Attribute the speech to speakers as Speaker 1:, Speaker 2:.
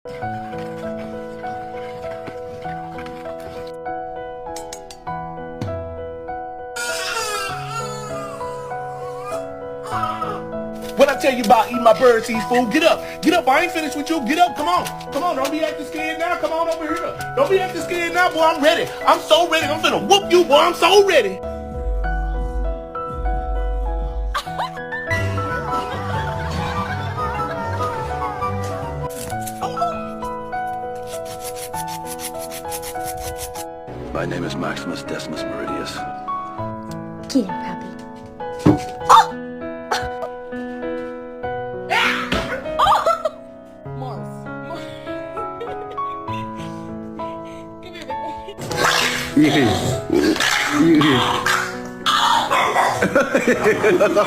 Speaker 1: What I tell you about eating my bird seed, fool? Get up. Get up. I ain't finished with you. Get up. Come on. Come on. Don't be acting scared now. Come on over here. Don't be acting scared now, boy. I'm ready. I'm so ready. I'm finna whoop you, boy. I'm so ready.
Speaker 2: My name is Maximus Decimus Meridius.
Speaker 3: Get him, puppy.
Speaker 4: Come here, baby.